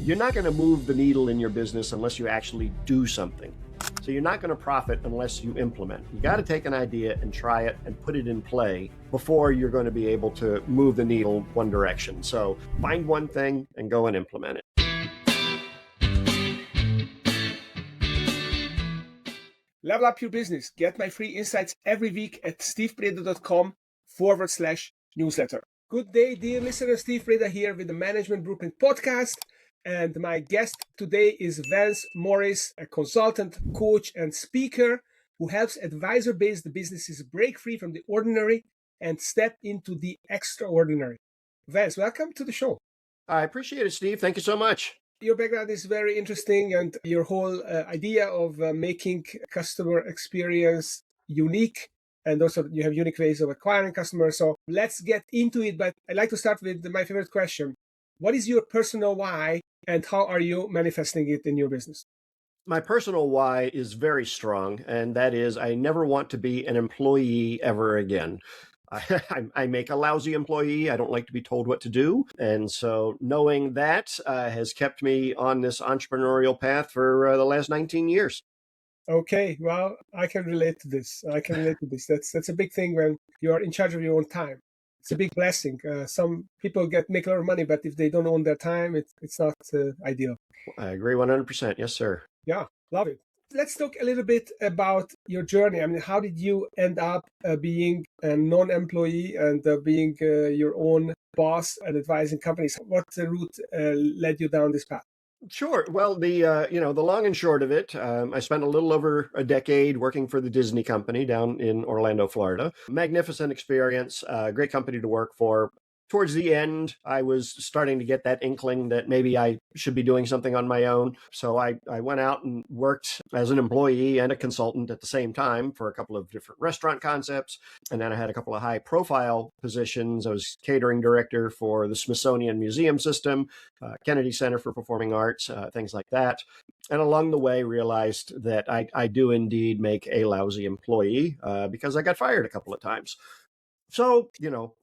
You're not going to move the needle in your business unless you actually do something. So you're not going to profit unless you implement. You got to take an idea and try it and put it in play before you're going to be able to move the needle one direction. So find one thing and go and implement it. Level up your business. Get my free insights every week at stevepreda.com/newsletter. Good day, dear listener. Steve Preda here with the Management Blueprint podcast. And my guest today is Vance Morris, a consultant, coach, and speaker who helps advisor-based businesses break free from the ordinary and step into the extraordinary. Vance, welcome to the show. I appreciate it, Steve. Thank you so much. Your background is very interesting, and your whole idea of making customer experience unique, and also you have unique ways of acquiring customers. So let's get into it. But I'd like to start with my favorite question. What is your personal why, and how are you manifesting it in your business? My personal why is very strong, and that is I never want to be an employee ever again. I make a lousy employee. I don't like to be told what to do. And so knowing that has kept me on this entrepreneurial path for the last 19 years. Okay, well, I can relate to this. That's a big thing when you are in charge of your own time. It's a big blessing. Some people make a lot of money, but if they don't own their time, it's not ideal. I agree 100%. Yes, sir. Yeah, love it. Let's talk a little bit about your journey. I mean, how did you end up being a non-employee and being your own boss and advising companies? What route led you down this path? Sure. Well, the long and short of it, I spent a little over a decade working for the Disney company down in Orlando, Florida. Magnificent experience, great company to work for. Towards the end, I was starting to get that inkling that maybe I should be doing something on my own. So I went out and worked as an employee and a consultant at the same time for a couple of different restaurant concepts. And then I had a couple of high profile positions. I was catering director for the Smithsonian Museum System, Kennedy Center for Performing Arts, things like that. And along the way, realized that I do indeed make a lousy employee because I got fired a couple of times. So,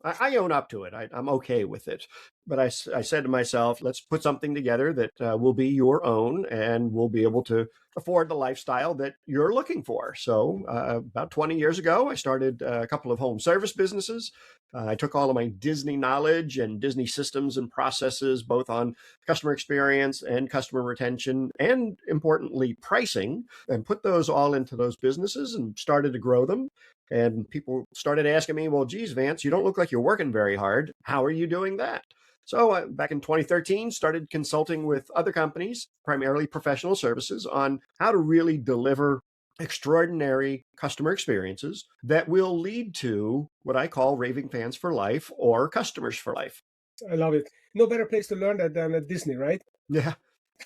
I own up to it. I'm okay with it. But I said to myself, let's put something together that will be your own and will be able to afford the lifestyle that you're looking for. So about 20 years ago, I started a couple of home service businesses. I took all of my Disney knowledge and Disney systems and processes, both on customer experience and customer retention, and importantly, pricing, and put those all into those businesses and started to grow them. And people started asking me, well, geez, Vance, you don't look like you're working very hard. How are you doing that? So back in 2013, started consulting with other companies, primarily professional services, on how to really deliver extraordinary customer experiences that will lead to what I call raving fans for life or customers for life. I love it. No better place to learn that than at Disney, right? Yeah.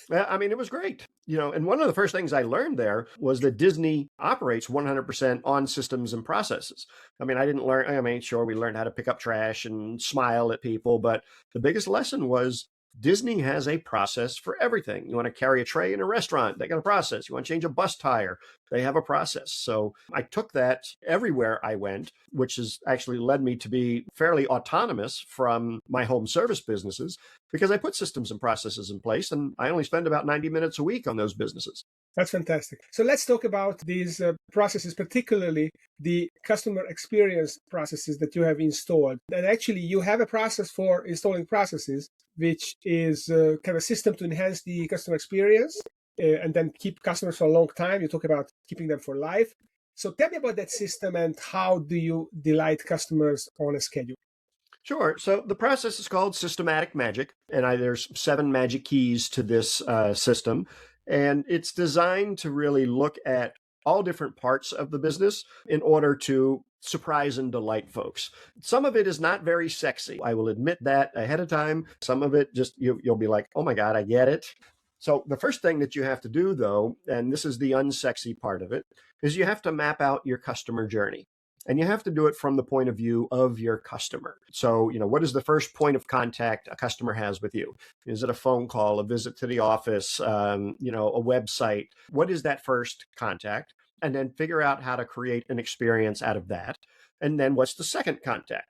I mean, it was great, and one of the first things I learned there was that Disney operates 100% on systems and processes. I mean, sure, we learned how to pick up trash and smile at people, but the biggest lesson was Disney has a process for everything. You want to carry a tray in a restaurant, they got a process. You want to change a bus tire, they have a process. So I took that everywhere I went, which has actually led me to be fairly autonomous from my home service businesses because I put systems and processes in place, and I only spend about 90 minutes a week on those businesses. That's fantastic. So let's talk about these processes, particularly the customer experience processes that you have installed. And actually, you have a process for installing processes, which is kind of a system to enhance the customer experience and then keep customers for a long time. You talk about keeping them for life. So tell me about that system and how do you delight customers on a schedule? Sure. So the process is called systematic magic, and there's 7 magic keys to this system. And it's designed to really look at all different parts of the business in order to surprise and delight folks. Some of it is not very sexy. I will admit that ahead of time. Some of it just, you'll be like, oh my God, I get it. So the first thing that you have to do, though, and this is the unsexy part of it, is you have to map out your customer journey. And you have to do it from the point of view of your customer. So, what is the first point of contact a customer has with you? Is it a phone call, a visit to the office, a website? What is that first contact? And then figure out how to create an experience out of that. And then what's the second contact?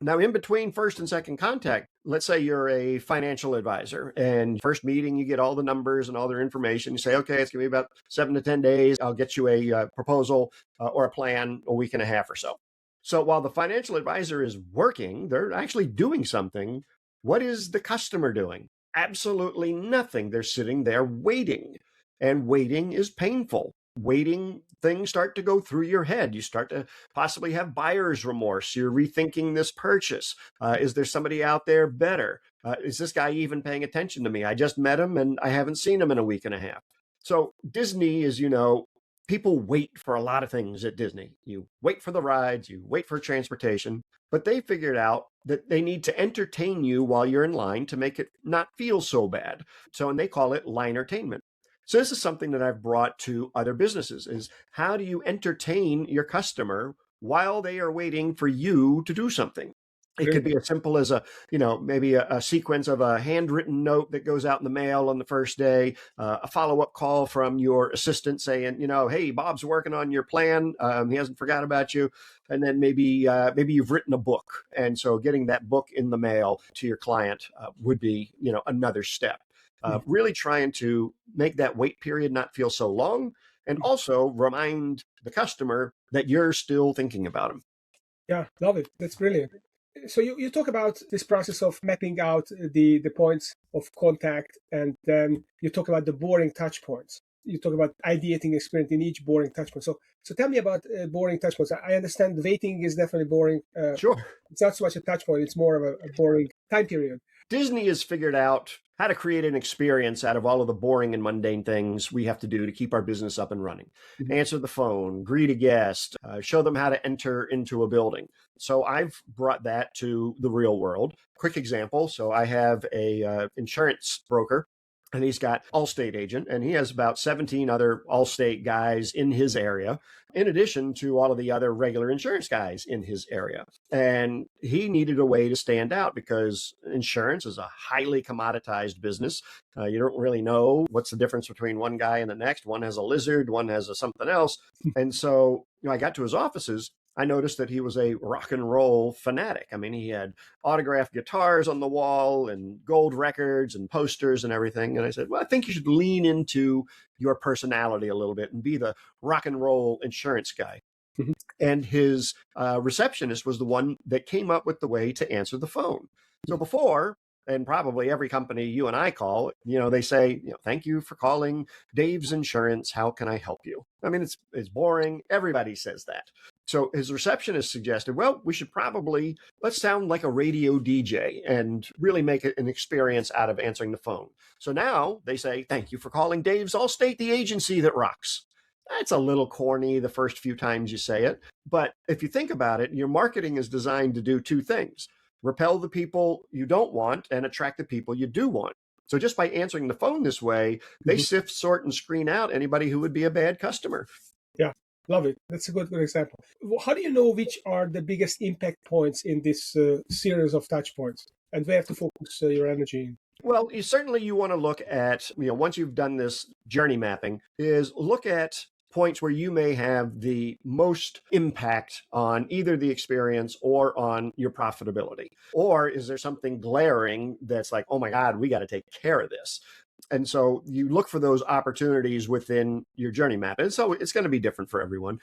Now, in between first and second contact, let's say you're a financial advisor and first meeting, you get all the numbers and all their information. You say, okay, it's going to be about 7 to 10 days. I'll get you a proposal or a plan a week and a half or so. So while the financial advisor is working, they're actually doing something. What is the customer doing? Absolutely nothing. They're sitting there waiting, and waiting is painful. Waiting, things start to go through your head. You start to possibly have buyer's remorse. You're rethinking this purchase. Is there somebody out there better? Is this guy even paying attention to me? I just met him and I haven't seen him in a week and a half. So Disney is, people wait for a lot of things at Disney. You wait for the rides, you wait for transportation, but they figured out that they need to entertain you while you're in line to make it not feel so bad. So, and they call it line-ertainment. So this is something that I've brought to other businesses is how do you entertain your customer while they are waiting for you to do something? It could be as simple as maybe a sequence of a handwritten note that goes out in the mail on the first day, a follow-up call from your assistant saying, hey, Bob's working on your plan. He hasn't forgot about you. And then maybe you've written a book. And so getting that book in the mail to your client would be, another step. Really trying to make that wait period not feel so long and also remind the customer that you're still thinking about them. Yeah, love it. That's brilliant. So you talk about this process of mapping out the points of contact, and then you talk about the boring touch points. You talk about ideating experience in each boring touch point. So tell me about boring touch points. I understand waiting is definitely boring. Sure. It's not so much a touch point. It's more of a boring time period. Disney has figured out how to create an experience out of all of the boring and mundane things we have to do to keep our business up and running. Mm-hmm. Answer the phone, greet a guest, show them how to enter into a building. So I've brought that to the real world. Quick example. So I have a insurance broker, and he's got Allstate agent, and he has about 17 other Allstate guys in his area, in addition to all of the other regular insurance guys in his area. And he needed a way to stand out because insurance is a highly commoditized business. You don't really know what's the difference between one guy and the next. One has a lizard, one has a something else. And so I got to his offices. I noticed that he was a rock and roll fanatic. I mean, he had autographed guitars on the wall and gold records and posters and everything. And I said, well, I think you should lean into your personality a little bit and be the rock and roll insurance guy. Mm-hmm. And his receptionist was the one that came up with the way to answer the phone. So before, and probably every company you and I call, they say, thank you for calling Dave's Insurance. How can I help you? I mean, it's boring. Everybody says that. So his receptionist suggested, well, we should let's sound like a radio DJ and really make it an experience out of answering the phone. So now they say, thank you for calling Dave's Allstate, the agency that rocks. That's a little corny the first few times you say it. But if you think about it, your marketing is designed to do two things: repel the people you don't want and attract the people you do want. So just by answering the phone this way, they sift, sort, and screen out anybody who would be a bad customer. Yeah. Love it. That's a good example. How do you know which are the biggest impact points in this series of touch points, and where to focus your energy in? Well, you want to look at, once you've done this journey mapping, is look at points where you may have the most impact on either the experience or on your profitability. Or is there something glaring that's like, oh my God, we got to take care of this? And so you look for those opportunities within your journey map. And so it's going to be different for everyone.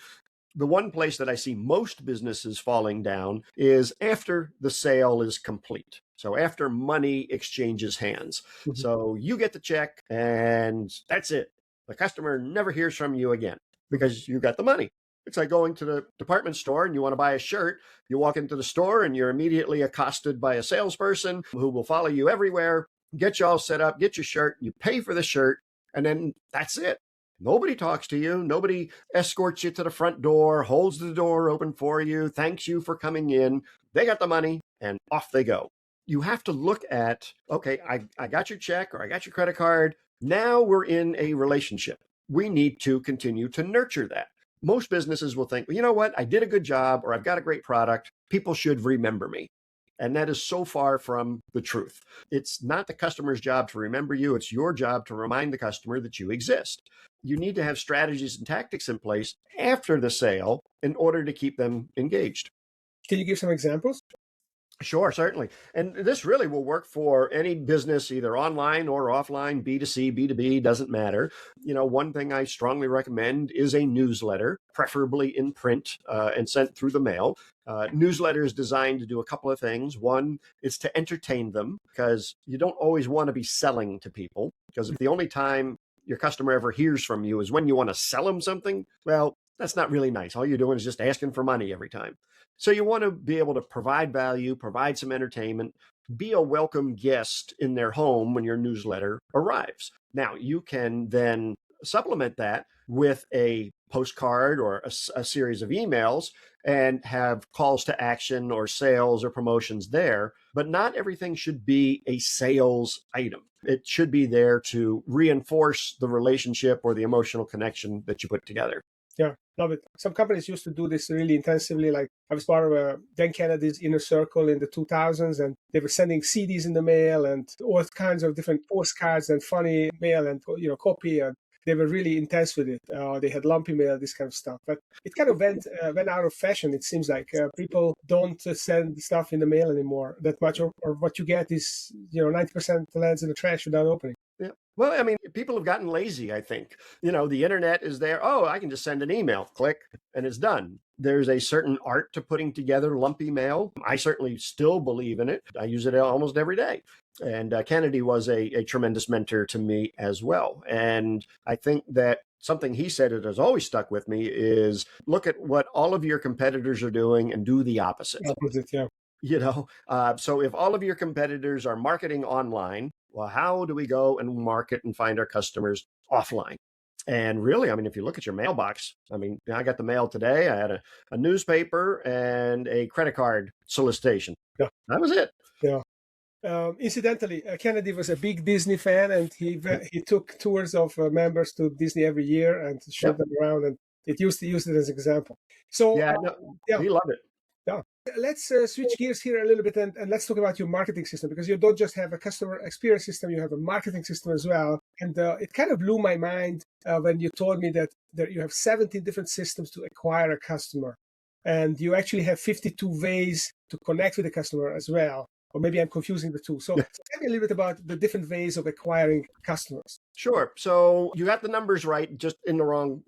The one place that I see most businesses falling down is after the sale is complete. So after money exchanges hands. Mm-hmm. So you get the check and that's it. The customer never hears from you again because you got the money. It's like going to the department store and you want to buy a shirt. You walk into the store and you're immediately accosted by a salesperson who will follow you everywhere, get you all set up, get your shirt, you pay for the shirt, and then that's it. Nobody talks to you. Nobody escorts you to the front door, holds the door open for you, thanks you for coming in. They got the money and off they go. You have to look at, okay, I got your check or I got your credit card. Now we're in a relationship. We need to continue to nurture that. Most businesses will think, well, you know what? I did a good job or I've got a great product. People should remember me. And that is so far from the truth. It's not the customer's job to remember you. It's your job to remind the customer that you exist. You need to have strategies and tactics in place after the sale in order to keep them engaged. Can you give some examples? Sure, certainly. And this really will work for any business, either online or offline, B2C, B2B, doesn't matter. One thing I strongly recommend is a newsletter, preferably in print and sent through the mail. Newsletter is designed to do a couple of things. One is to entertain them, because you don't always want to be selling to people. Because if the only time your customer ever hears from you is when you want to sell them something, well, that's not really nice. All you're doing is just asking for money every time. So you want to be able to provide value, provide some entertainment, be a welcome guest in their home when your newsletter arrives. Now, you can then supplement that with a postcard or a series of emails and have calls to action or sales or promotions there. But not everything should be a sales item. It should be there to reinforce the relationship or the emotional connection that you put together. Yeah, love it. Some companies used to do this really intensively. Like I was part of Dan Kennedy's inner circle in the 2000s, and they were sending CDs in the mail and all kinds of different postcards and funny mail and copy. And they were really intense with it. They had lumpy mail, this kind of stuff. But it kind of went out of fashion. It seems like people don't send stuff in the mail anymore that much, or what you get is 90% lands in the trash without opening. Yeah. Well, I mean, people have gotten lazy, I think. The internet is there. Oh, I can just send an email, click, and it's done. There's a certain art to putting together lumpy mail. I certainly still believe in it. I use it almost every day. And Kennedy was a tremendous mentor to me as well. And I think that something he said that has always stuck with me is look at what all of your competitors are doing and do the opposite. Opposite, yeah. So if all of your competitors are marketing online, well, how do we go and market and find our customers offline? And really, I mean, if you look at your mailbox, I mean, I got the mail today. I had a newspaper and a credit card solicitation. Yeah. That was it. Yeah. Incidentally, Kennedy was a big Disney fan, and he took tours of members to Disney every year and showed them around, and it used it as an example. So he loved it. Yeah. Let's switch gears here a little bit, and let's talk about your marketing system, because you don't just have a customer experience system, you have a marketing system as well. And it kind of blew my mind when you told me that you have 17 different systems to acquire a customer, and you actually have 52 ways to connect with the customer as well. Or maybe I'm confusing the two. So tell me a little bit about the different ways of acquiring customers. Sure. So you got the numbers right, just in the wrong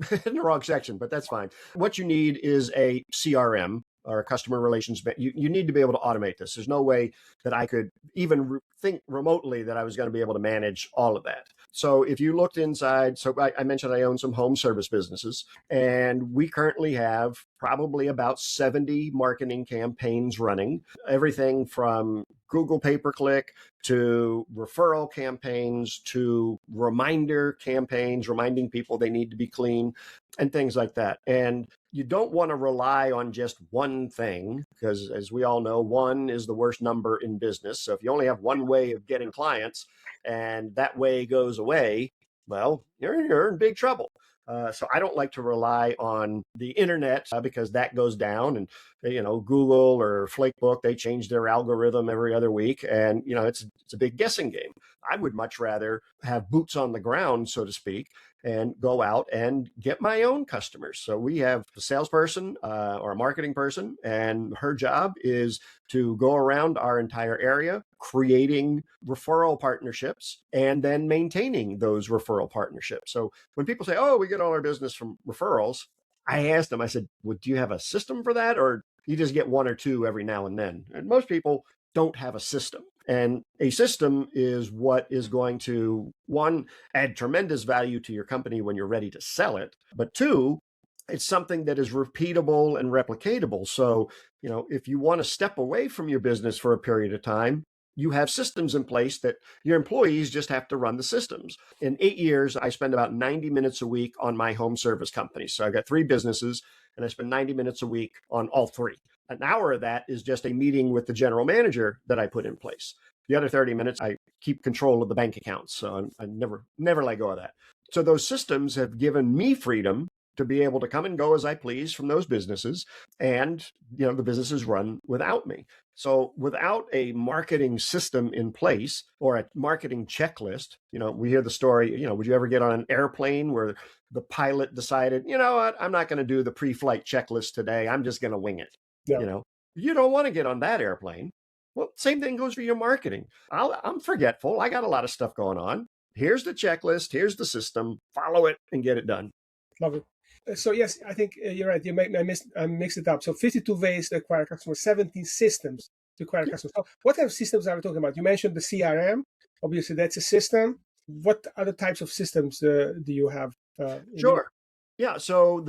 section, but that's fine. What you need is a CRM, or a customer relations. You need to be able to automate this. There's no way that I could even think remotely that I was going to be able to manage all of that. So if you looked inside, so I mentioned I own some home service businesses, and we currently have probably about 70 marketing campaigns running, everything from Google pay-per-click to referral campaigns to reminder campaigns, reminding people they need to be clean and things like that. And you don't want to rely on just one thing, because as we all know, one is the worst number in business. So if you only have one way of getting clients and that way goes away, well, you're in big trouble. So I don't like to rely on the internet because that goes down, and Google or Flakebook, they change their algorithm every other week, and it's a big guessing game. I would much rather have boots on the ground, so to speak, and go out and get my own customers. So we have a salesperson or a marketing person, and her job is to go around our entire area, creating referral partnerships and then maintaining those referral partnerships. So when people say, oh, we get all our business from referrals, I asked them, I said, well, do you have a system for that? Or you just get one or two every now and then? And most people don't have a system. And a system is what is going to, one, add tremendous value to your company when you're ready to sell it. But two, it's something that is repeatable and replicatable. So, if you want to step away from your business for a period of time, you have systems in place that your employees just have to run the systems. In 8 years, I spend about 90 minutes a week on my home service company. So I've got 3 businesses, and I spend 90 minutes a week on all 3. An hour of that is just a meeting with the general manager that I put in place. The other 30 minutes, I keep control of the bank accounts. So I never let go of that. So those systems have given me freedom to be able to come and go as I please from those businesses. And, the businesses run without me. So without a marketing system in place or a marketing checklist, we hear the story, would you ever get on an airplane where the pilot decided, you know what, I'm not going to do the pre-flight checklist today. I'm just going to wing it. Yeah. You don't want to get on that airplane. Well, same thing goes for your marketing. I'm forgetful. I got a lot of stuff going on. Here's the checklist. Here's the system. Follow it and get it done. Love it. So yes, I think you're right. I mixed it up. So 52 ways to acquire customers, 17 systems to acquire customers. So what kind of systems are we talking about? You mentioned the CRM. Obviously, that's a system. What other types of systems do you have? Sure. Yeah, so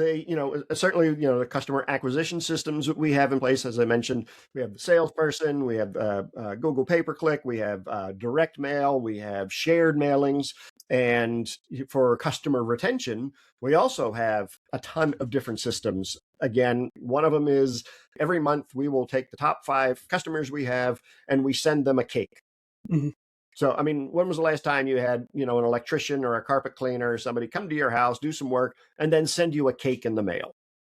certainly, the customer acquisition systems that we have in place, as I mentioned, we have the salesperson, we have Google pay-per-click, we have direct mail, we have shared mailings, and for customer retention, we also have a ton of different systems. Again, one of them is every month we will take the top 5 customers we have and we send them a cake. Mm-hmm. So, I mean, when was the last time you had, an electrician or a carpet cleaner or somebody come to your house, do some work, and then send you a cake in the mail?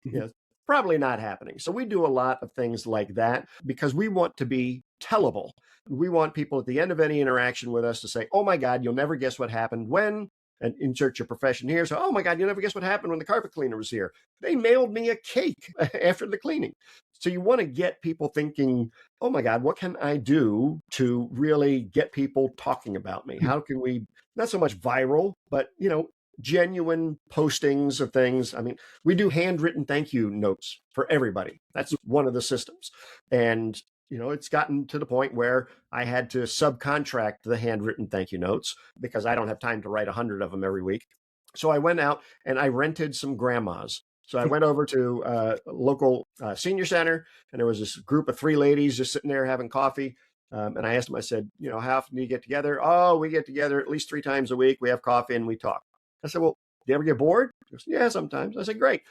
Mm-hmm. Probably not happening. So we do a lot of things like that because we want to be tellable. We want people at the end of any interaction with us to say, oh my God, you'll never guess what happened when, and insert your profession here. So, oh my God, you'll never guess what happened when the carpet cleaner was here. They mailed me a cake after the cleaning. So you want to get people thinking, oh my God, what can I do to really get people talking about me? How can we, not so much viral, but, genuine postings of things. I mean, we do handwritten thank you notes for everybody. That's one of the systems. And, it's gotten to the point where I had to subcontract the handwritten thank you notes because I don't have time to write 100 of them every week. So I went out and I rented some grandmas. So I went over to a local senior center, and there was this group of 3 ladies just sitting there having coffee. And I asked them, I said, how often do you get together? Oh, we get together at least 3 times a week. We have coffee and we talk. I said, well, do you ever get bored? He goes, yeah, sometimes. I said, great.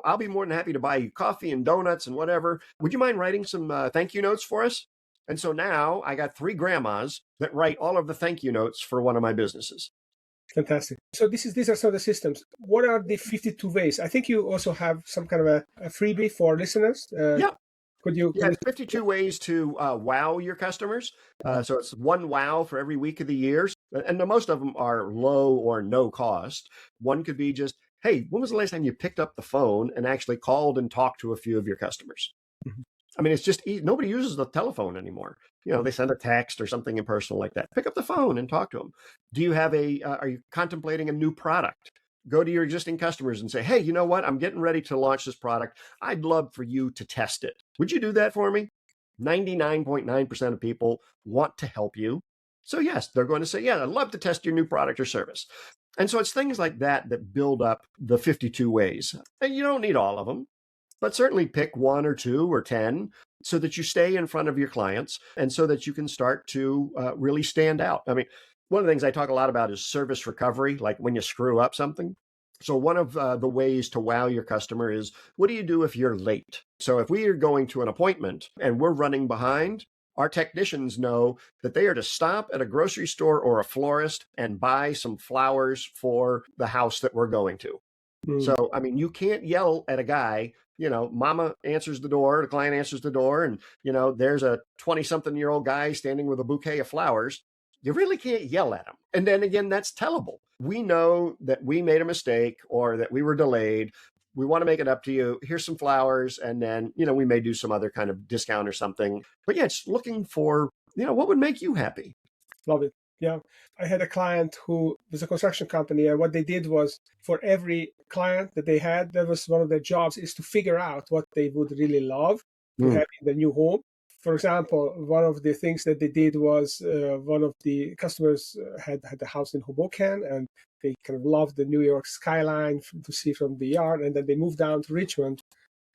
I'll be more than happy to buy you coffee and donuts and whatever. Would you mind writing some thank you notes for us? And so now I got 3 grandmas that write all of the thank you notes for one of my businesses. Fantastic. So these are some of the systems. What are the 52 ways? I think you also have some kind of a freebie for listeners. Yeah. Could you? 52 ways to wow your customers. So it's 1 wow for every week of the year. And most of them are low or no cost. One could be just, hey, when was the last time you picked up the phone and actually called and talked to a few of your customers? Mm-hmm. I mean, it's just easy. Nobody uses the telephone anymore. They send a text or something impersonal like that. Pick up the phone and talk to them. Do you have are you contemplating a new product? Go to your existing customers and say, hey, you know what? I'm getting ready to launch this product. I'd love for you to test it. Would you do that for me? 99.9% of people want to help you. So yes, they're going to say, yeah, I'd love to test your new product or service. And so it's things like that that build up the 52 ways. And you don't need all of them, but certainly pick 1 or 2 or 10 so that you stay in front of your clients and so that you can start to really stand out. I mean, one of the things I talk a lot about is service recovery, like when you screw up something. So one of the ways to wow your customer is, what do you do if you're late? So if we are going to an appointment and we're running behind, our technicians know that they are to stop at a grocery store or a florist and buy some flowers for the house that we're going to. So, I mean, you can't yell at a guy, mama answers the door, the client answers the door, and, there's a 20-something-year-old guy standing with a bouquet of flowers. You really can't yell at him. And then again, that's tellable. We know that we made a mistake or that we were delayed. We want to make it up to you. Here's some flowers. And then, we may do some other kind of discount or something. But yeah, it's looking for, what would make you happy. Love it. Yeah. I had a client who was a construction company, and what they did was, for every client that they had, that was one of their jobs, is to figure out what they would really love to have in the new home. For example, one of the things that they did was one of the customers had a house in Hoboken, and they kind of loved the New York skyline to see from the yard. And then they moved down to Richmond.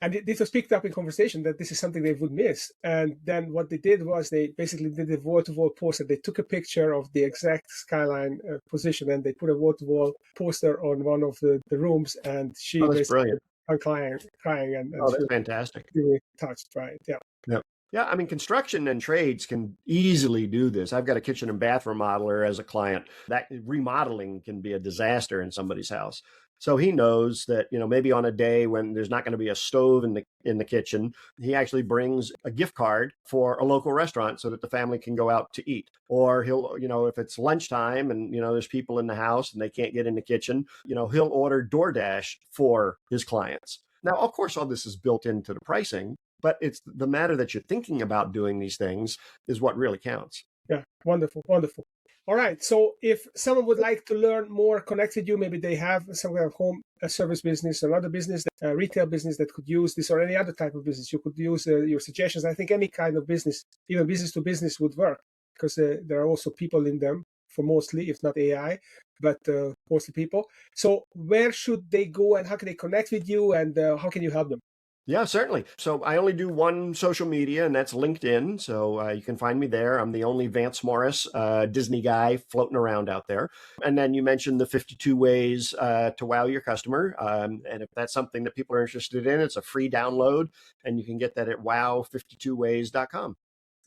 And this was picked up in conversation that this is something they would miss. And then what they did was they basically did a wall-to-wall poster. They took a picture of the exact skyline position, and they put a wall-to-wall poster on one of the rooms. And she basically crying, and that's fantastic. Really touched, right? Yeah. Yeah. Yeah, I mean, construction and trades can easily do this. I've got a kitchen and bath remodeler as a client. That remodeling can be a disaster in somebody's house. So he knows that, maybe on a day when there's not going to be a stove in the kitchen, he actually brings a gift card for a local restaurant so that the family can go out to eat. Or he'll, if it's lunchtime and, there's people in the house and they can't get in the kitchen, he'll order DoorDash for his clients. Now, of course, all this is built into the pricing, but it's the matter that you're thinking about doing these things is what really counts. Yeah, wonderful, wonderful. All right. So if someone would like to learn more, connect with you, maybe they have some kind of home service business or another business, retail business that could use this, or any other type of business, you could use your suggestions. I think any kind of business, even business to business, would work, because there are also people in them, for mostly, if not AI, but mostly people. So where should they go, and how can they connect with you, and how can you help them? Yeah, certainly. So I only do one social media, and that's LinkedIn. So you can find me there. I'm the only Vance Morris Disney guy floating around out there. And then you mentioned the 52 ways to wow your customer. And if that's something that people are interested in, it's a free download, and you can get that at wow52ways.com.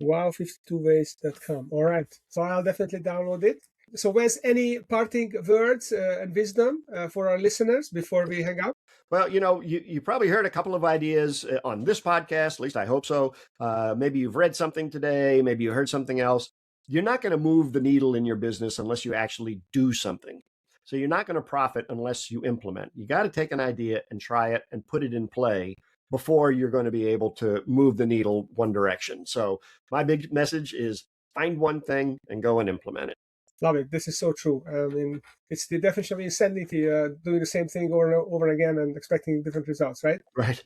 Wow52ways.com. All right. So I'll definitely download it. So, Wes, any parting words and wisdom for our listeners before we hang out? Well, you probably heard a couple of ideas on this podcast, at least I hope so. Maybe you've read something today, maybe you heard something else. You're not going to move the needle in your business unless you actually do something. So you're not going to profit unless you implement. You got to take an idea and try it and put it in play before you're going to be able to move the needle one direction. So my big message is find one thing and go and implement it. Love it. This is so true. I mean, it's the definition of insanity, doing the same thing over and over again and expecting different results, right? Right.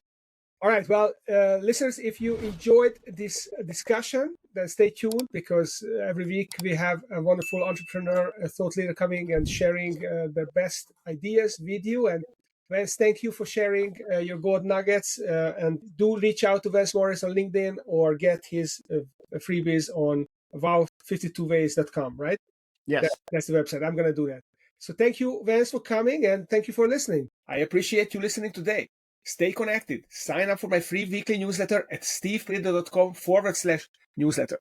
All right. Well, listeners, if you enjoyed this discussion, then stay tuned, because every week we have a wonderful entrepreneur, a thought leader coming and sharing their best ideas with you. And Vance, thank you for sharing your gold nuggets. And do reach out to Vance Morris on LinkedIn, or get his freebies on wow52ways.com, right? Yes. That's the website. I'm going to do that. So thank you, Vance, for coming, and thank you for listening. I appreciate you listening today. Stay connected. Sign up for my free weekly newsletter at stevepridle.com/newsletter.